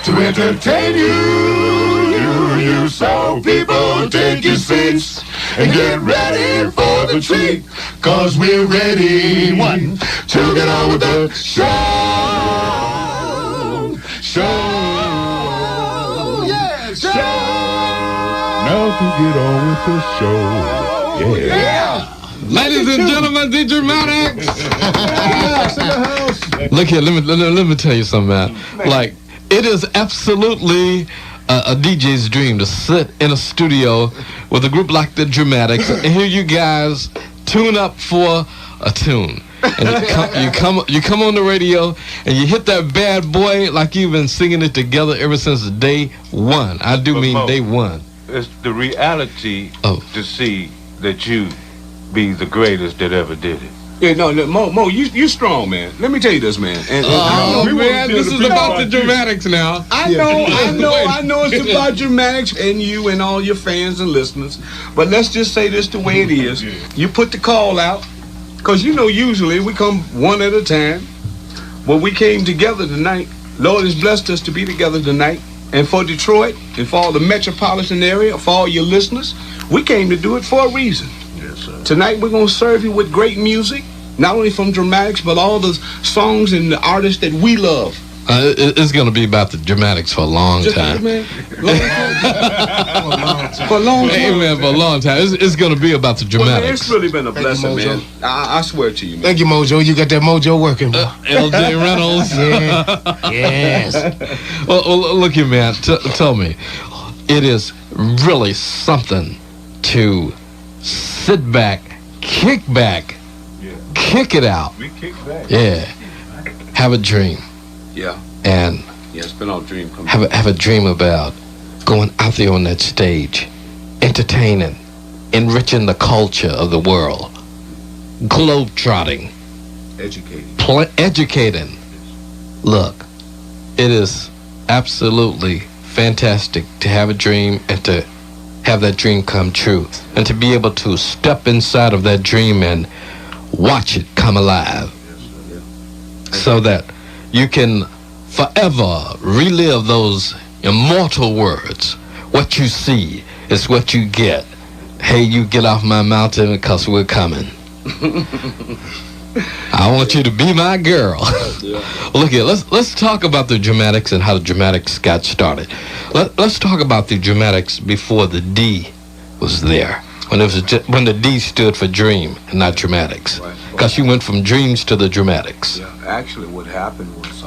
to entertain you. So people take your seats and get ready for the treat, 'cause we're ready, one, to get on with the show. Now to get on with the show. Yeah. Ladies and gentlemen, the Dramatics. Look here, let me tell you something, man. Like, it is absolutely a DJ's dream to sit in a studio with a group like the Dramatics and hear you guys tune up for a tune. And you come on the radio and you hit that bad boy like you've been singing it together ever since day one. I do mean day one. It's the reality to see that you be the greatest that ever did it. Yeah, no, Mo, you strong, man. Let me tell you this, man. And man, this is about the Dramatics now. I know it's about Dramatics and you and all your fans and listeners. But let's just say this the way it is. You put the call out, because you know usually we come one at a time. Well, we came together tonight. Lord has blessed us to be together tonight. And for Detroit, and for all the metropolitan area, for all your listeners, we came to do it for a reason. Yes, sir. Tonight we're going to serve you with great music, not only from Dramatics, but all the songs and the artists that we love. It's going to be about the Dramatics for a long time. Man, for a long time. Hey, man, for a long time. It's going to be about the Dramatics. Well, it's really been a blessing, man. I swear to you, man. Thank you, Mojo. You got that mojo working, bro. L.J. Reynolds. Yeah. Yes. Well, look here, man. Tell me, it is really something to sit back, kick it out. We kick back. Yeah. Have a dream. Yeah. And it's been our dream come have a dream about going out there on that stage, entertaining, enriching the culture of the world, globe-trotting, educating. Look, it is absolutely fantastic to have a dream and to have that dream come true, and to be able to step inside of that dream and watch it come alive, so that you can forever relive those immortal words. What you see is what you get. Hey, you get off my mountain because we're coming. I want you to be my girl. Look here, let's talk about the Dramatics and how the Dramatics got started. Let's talk about the Dramatics before the D was there. When the D stood for Dream and not Dramatics. Because you went from Dreams to the Dramatics. Yeah, actually what happened was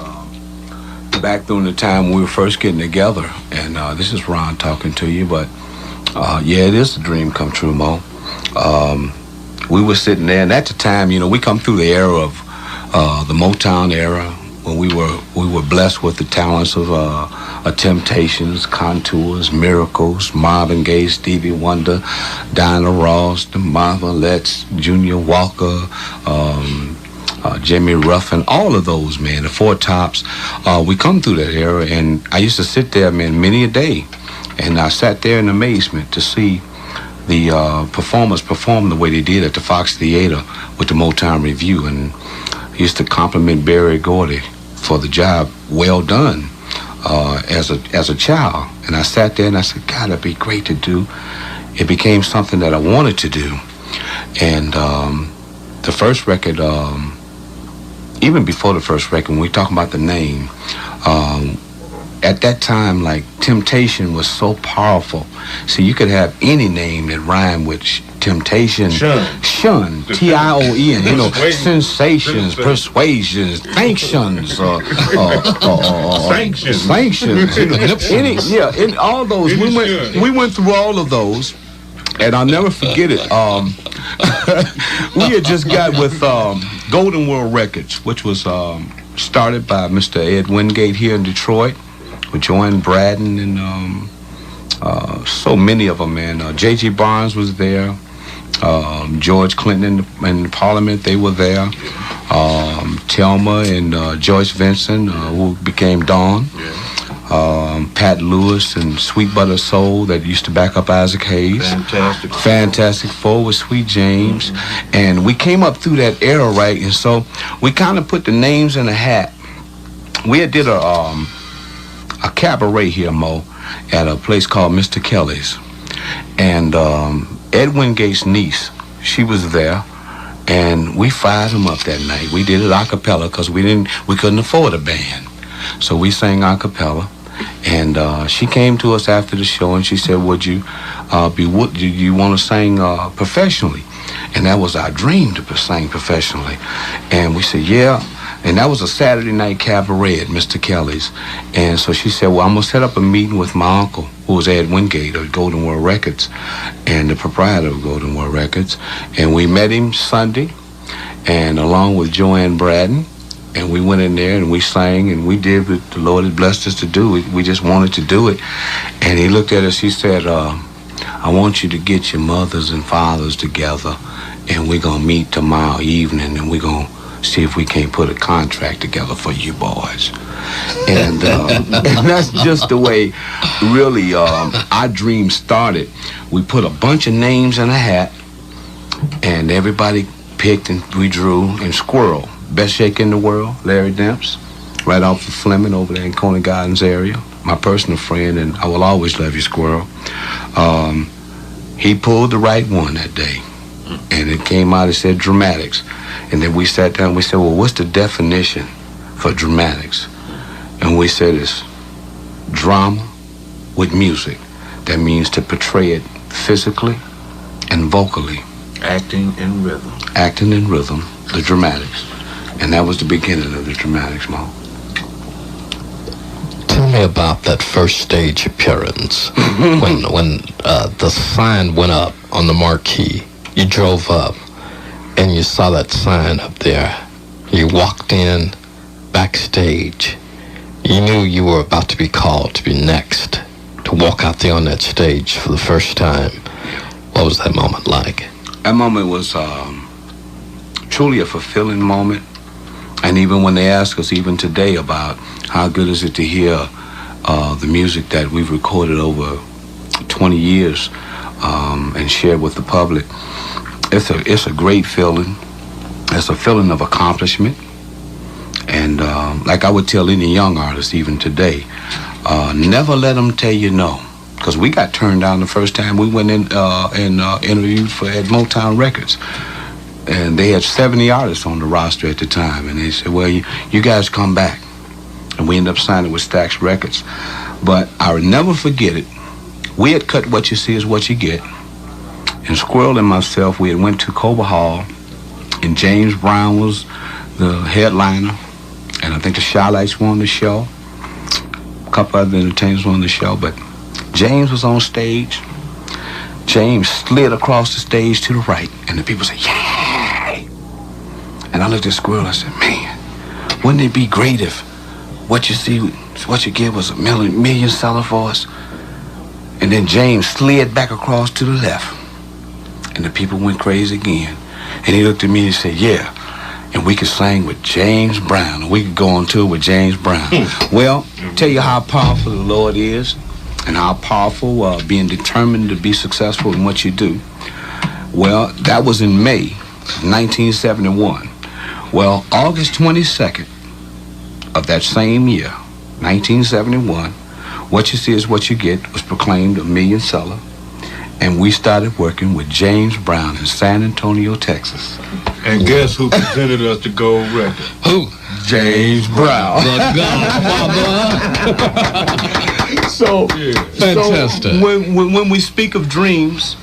back during the time we were first getting together, and this is Ron talking to you, but yeah, it is a dream come true, Mo. We were sitting there, and at the time, you know, we come through the era of the Motown era, when we were blessed with the talents of Temptations, Contours, Miracles, Marvin Gaye, Stevie Wonder, Dinah Ross, the Marvelettes, Junior Walker, Jimmy Ruffin, all of those, man, the Four Tops. We come through that era, and I used to sit there, man, many a day, and I sat there in amazement to see the performers perform the way they did at the Fox Theater with the Motown Review, and I used to compliment Berry Gordy for the job well done as a child. And I sat there and I said, God, that'd be great to do. It became something that I wanted to do. And the first record, even before the first record, when we talk about the name, at that time, like, Temptation was so powerful. See, you could have any name that rhymed with Temptation. Shun, T-I-O-N, you know, sensations, persuasions, sanctions, sanctions, you know, all those. We went through all of those, and I'll never forget it. We had just got with Golden World Records, which was started by Mr. Ed Wingate here in Detroit, with Joanne Braden and so many of them, man. J.G. Barnes was there. George Clinton in the Parliament, they were there. Thelma and Joyce Vincent, who became Dawn. Pat Lewis and Sweet Butter Soul, that used to back up Isaac Hayes. Fantastic Four with Sweet James. And we came up through that era, right? And so we kind of put the names in a hat. We had did a a cabaret here, Mo, at a place called Mr. Kelly's. And Ed Wingate's niece, she was there, and we fired him up that night. We did it a cappella because we couldn't afford a band. So we sang a cappella. And she came to us after the show and she said, would you want to sing professionally? And that was our dream, to sing professionally. And we said, yeah. And that was a Saturday night cabaret at Mr. Kelly's. And so she said, well, I'm going to set up a meeting with my uncle, who was Ed Wingate of Golden World Records, and the proprietor of Golden World Records. And we met him Sunday, and along with Joanne Braden. And we went in there and we sang and we did what the Lord had blessed us to do. We just wanted to do it. And he looked at us, he said, I want you to get your mothers and fathers together and we're going to meet tomorrow evening and we're going to see if we can't put a contract together for you boys. And that's just the way, really, our dream started. We put a bunch of names in a hat and everybody picked and we drew, and Squirrel, best shake in the world, Larry Demps, right off of Fleming over there in Coney Gardens area, my personal friend, and I will always love you, Squirrel. He pulled the right one that day, and it came out, it said dramatics. And then we sat down, we said, well, what's the definition for dramatics? And we said it's drama with music. That means to portray it physically and vocally. Acting in rhythm. Acting in rhythm, the dramatics. And that was the beginning of the dramatics, Mo. Tell me about that first stage appearance. when the sign went up on the marquee, you drove up and you saw that sign up there. You walked in backstage. You knew you were about to be called to be next, to walk out there on that stage for the first time. What was that moment like? That moment was truly a fulfilling moment. And even when they ask us, even today, about how good is it to hear the music that we've recorded over 20 years and shared with the public, it's a great feeling. It's a feeling of accomplishment. And like I would tell any young artist, even today, never let them tell you no. Because we got turned down the first time we went in and interviewed at Motown Records. And they had 70 artists on the roster at the time. And they said, well, you guys come back. And we ended up signing with Stax Records. But I would never forget it. We had cut What You See Is What You Get. And Squirrel and myself, we had went to Cobo Hall. And James Brown was the headliner. And I think the Shy-Lights were on the show. A couple other entertainers were on the show. But James was on stage. James slid across the stage to the right. And the people said, yeah. And I looked at Squirrel, I said, man, wouldn't it be great if What You See, What You Get was a million seller for us? And then James slid back across to the left. And the people went crazy again. And he looked at me and said, yeah, and we could sing with James Brown, and we could go on tour with James Brown. Well, tell you how powerful the Lord is, and how powerful being determined to be successful in what you do. Well, that was in May 1971. Well, August 22nd of that same year, 1971, What You See Is What You Get was proclaimed a million seller, and we started working with James Brown in San Antonio, Texas. And guess who presented us the gold record? Who? James Brown. The Godfather. So, fantastic. So when we speak of dreams,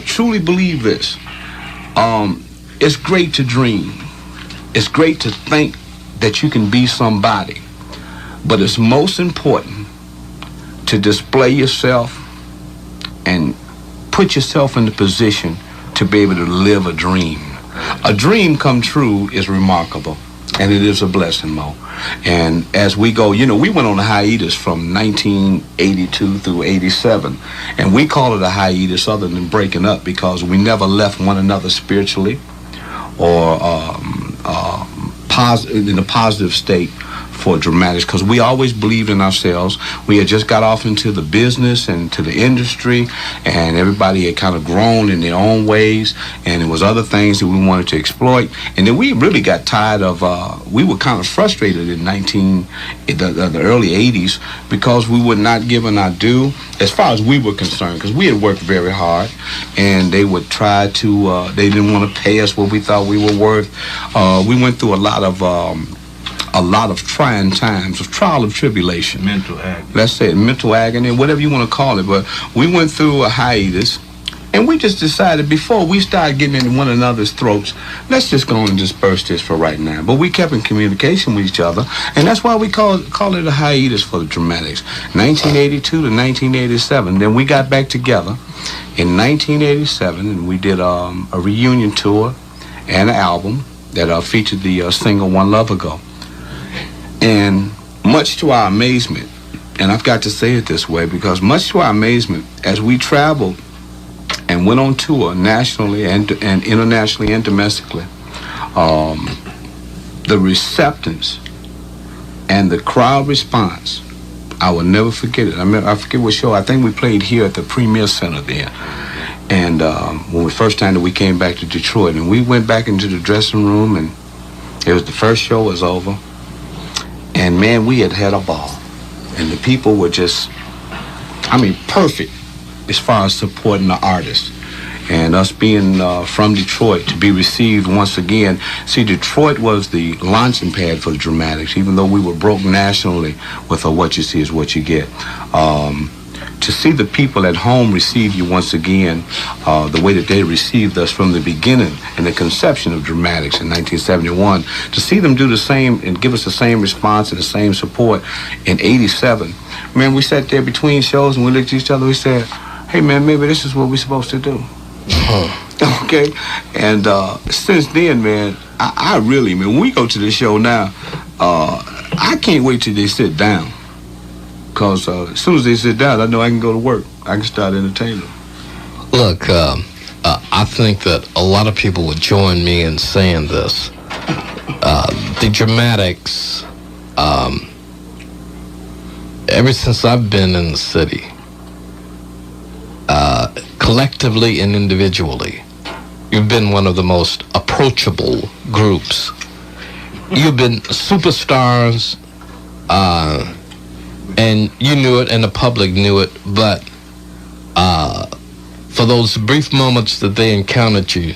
truly believe this. It's great to dream. It's great to think that you can be somebody. But it's most important to display yourself and put yourself in the position to be able to live a dream. A dream come true is remarkable, and it is a blessing, Mo. And as we go, we went on a hiatus from 1982 through 87, and we call it a hiatus other than breaking up because we never left one another spiritually or in a positive state for Dramatics, because we always believed in ourselves. We had just got off into the business and to the industry, and everybody had kind of grown in their own ways, and there was other things that we wanted to exploit. And then we really got tired of, we were kind of frustrated in the early 80s because we were not given our due as far as we were concerned, because we had worked very hard, and they would try to, they didn't want to pay us what we thought we were worth. We went through a lot of trying times, of trial and tribulation. Mental agony. Let's say it, mental agony, whatever you want to call it. But we went through a hiatus, and we just decided before we started getting in one another's throats, let's just go on and disperse this for right now. But we kept in communication with each other, and that's why we call it a hiatus for the Dramatics. 1982 to 1987. Then we got back together in 1987, and we did a reunion tour and an album that featured the single One Love Ago. And much to our amazement, and I've got to say it this way, because much to our amazement, as we traveled and went on tour nationally and internationally and domestically, the receptance and the crowd response, I will never forget it. I forget what show. I think we played here at the Premier Center there. And when the first time that we came back to Detroit, and we went back into the dressing room, and it was the first show was over. And man, we had a ball. And the people were just, perfect as far as supporting the artists. And us being from Detroit, to be received once again. See, Detroit was the launching pad for the Dramatics, even though we were broke nationally with What You See Is What You Get. To see the people at home receive you once again, the way that they received us from the beginning and the conception of Dramatics in 1971, to see them do the same and give us the same response and the same support in 87. Man, we sat there between shows and we looked at each other, we said, hey man, maybe this is what we're supposed to do. Okay? And since then, man, I really, man, when we go to the show now, I can't wait till they sit down. Because as soon as they sit down, I know I can go to work. I can start entertaining. Look, I think that a lot of people would join me in saying this. The Dramatics, ever since I've been in the city, collectively and individually, you've been one of the most approachable groups. You've been superstars, and you knew it, and the public knew it, but for those brief moments that they encountered you,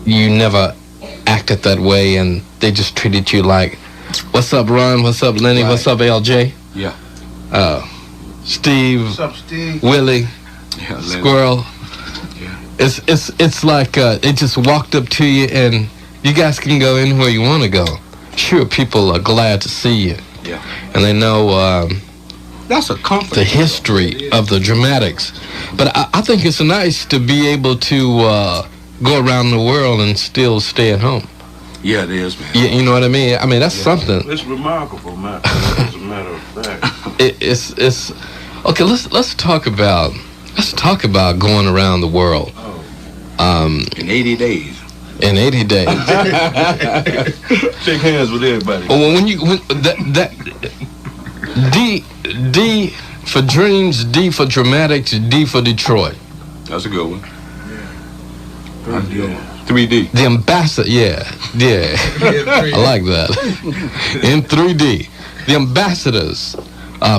you never acted that way, and they just treated you like, what's up, Ron? What's up, Lenny? Right. What's up, L.J.? Yeah. Steve. What's up, Steve? Willie. Yeah, Squirrel. Yeah. It's like they just walked up to you, and you guys can go anywhere you want to go. Sure, people are glad to see you. Yeah. And they know that's a comfort. The history of the Dramatics. But I think it's nice to be able to go around the world and still stay at home. Yeah, it is, man. You know what I mean? I mean, that's something. It's remarkable, man. As a matter of fact. It's okay. Let's talk about going around the world. In 80 days. In 80 days. Shake hands with everybody. When that D for dreams, D for Dramatics, D for Detroit. That's a good one. Yeah. 3D. The ambassador, yeah. I like that. In 3D, the ambassadors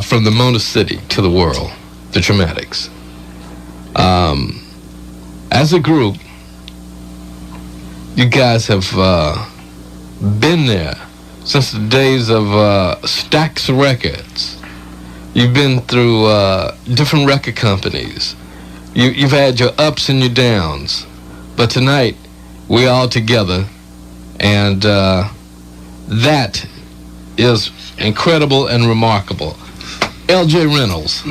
from the Motor City to the world, the Dramatics. As a group, you guys have been there since the days of Stax Records. You've been through different record companies. You've had your ups and your downs. But tonight, we're all together, and that is incredible and remarkable. L.J. Reynolds,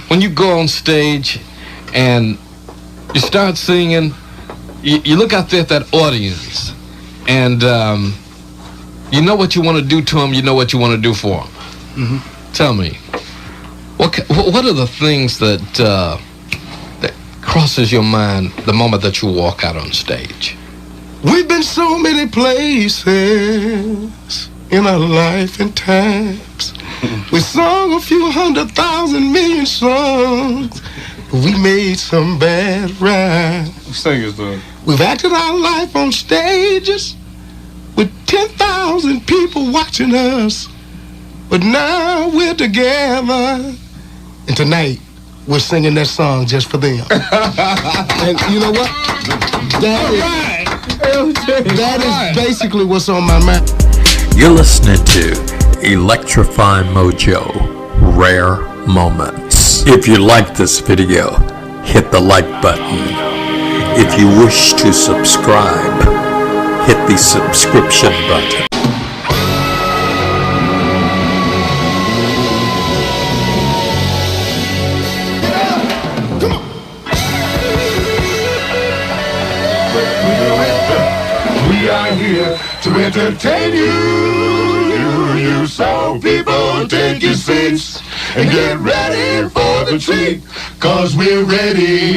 when you go on stage and you start singing, you look out there at that audience, and you know what you want to do to them, you know what you want to do for them. Tell me, what are the things that crosses your mind the moment that you walk out on stage? We've been so many places, in our life and times. We sung a few 100,000 million songs, but we made some bad rhymes. Sing it, son. We've acted our life on stages with 10,000 people watching us, but now we're together, and tonight we're singing that song just for them. And you know what? That is basically what's on my mind. You're listening to Electrify Mojo, Rare Moments. If you like this video, hit the like button. If you wish to subscribe, hit the subscription button. We are here to entertain you. So people, take your seats and get ready for the treat, 'cause we're ready.